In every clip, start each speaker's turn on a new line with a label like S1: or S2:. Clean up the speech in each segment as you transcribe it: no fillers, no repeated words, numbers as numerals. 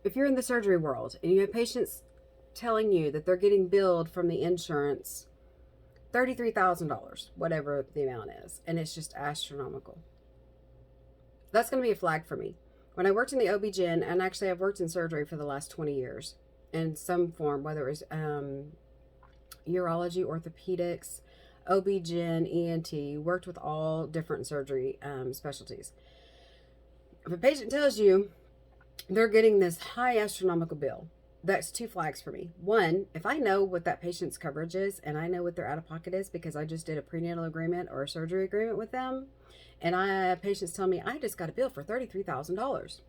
S1: if you're in the surgery world and you have patients telling you that they're getting billed from the insurance $33,000, whatever the amount is, and it's just astronomical, that's going to be a flag for me. When I worked in the OB-GYN, and actually I've worked in surgery for the last 20 years in some form, whether it was urology, orthopedics, OB-GYN, ENT, worked with all different surgery specialties. If a patient tells you they're getting this high astronomical bill, that's two flags for me. One, if I know what that patient's coverage is and I know what their out of pocket is because I just did a prenatal agreement or a surgery agreement with them, and patients tell me I just got a bill for $33,000.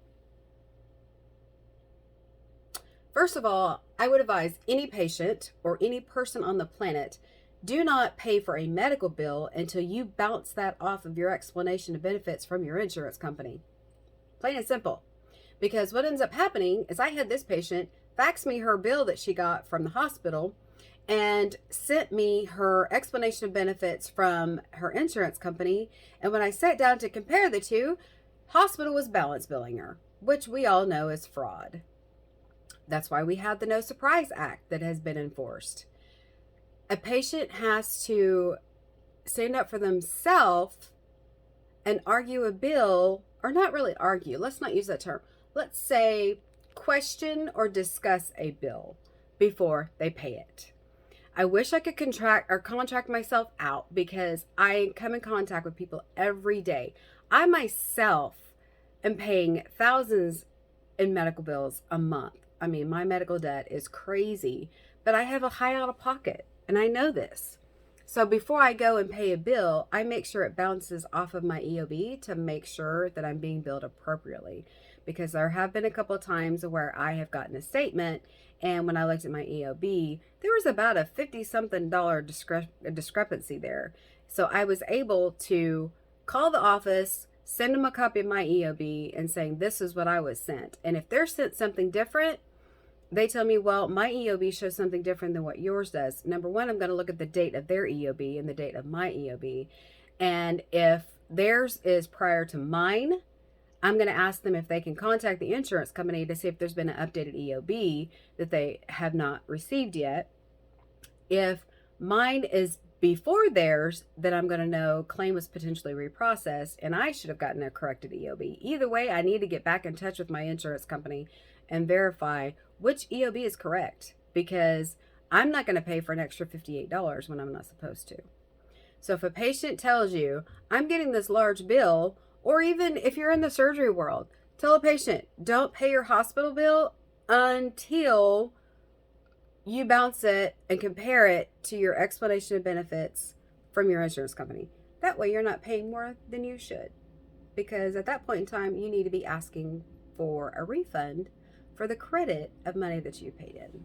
S1: First of all, I would advise any patient or any person on the planet, do not pay for a medical bill until you bounce that off of your explanation of benefits from your insurance company. Plain and simple. Because what ends up happening is I had this patient fax me her bill that she got from the hospital and sent me her explanation of benefits from her insurance company. And when I sat down to compare the two, hospital was balance billing her, which we all know is fraud. That's why we have the No Surprise Act that has been enforced. A patient has to stand up for themselves and argue a bill, or not really argue, let's not use that term. Let's say question or discuss a bill before they pay it. I wish I could contract myself out because I come in contact with people every day. I myself am paying thousands in medical bills a month. I mean, my medical debt is crazy, but I have a high out of pocket, and I know this. So before I go and pay a bill, I make sure it bounces off of my EOB to make sure that I'm being billed appropriately. Because there have been a couple of times where I have gotten a statement, and when I looked at my EOB, there was about a 50 something dollar discrepancy there. So I was able to call the office, send them a copy of my EOB and saying this is what I was sent. And if they're sent something different, they tell me, well, my EOB shows something different than what yours does. Number one, I'm going to look at the date of their EOB and the date of my EOB. And if theirs is prior to mine, I'm going to ask them if they can contact the insurance company to see if there's been an updated EOB that they have not received yet. If mine is before theirs, then I'm going to know claim was potentially reprocessed and I should have gotten a corrected EOB. Either way, I need to get back in touch with my insurance company and verify which EOB is correct, because I'm not going to pay for an extra $58 when I'm not supposed to. So if a patient tells you, I'm getting this large bill, or even if you're in the surgery world, tell a patient, don't pay your hospital bill until you bounce it and compare it to your explanation of benefits from your insurance company. That way you're not paying more than you should. Because at that point in time, you need to be asking for a refund for the credit of money that you paid in.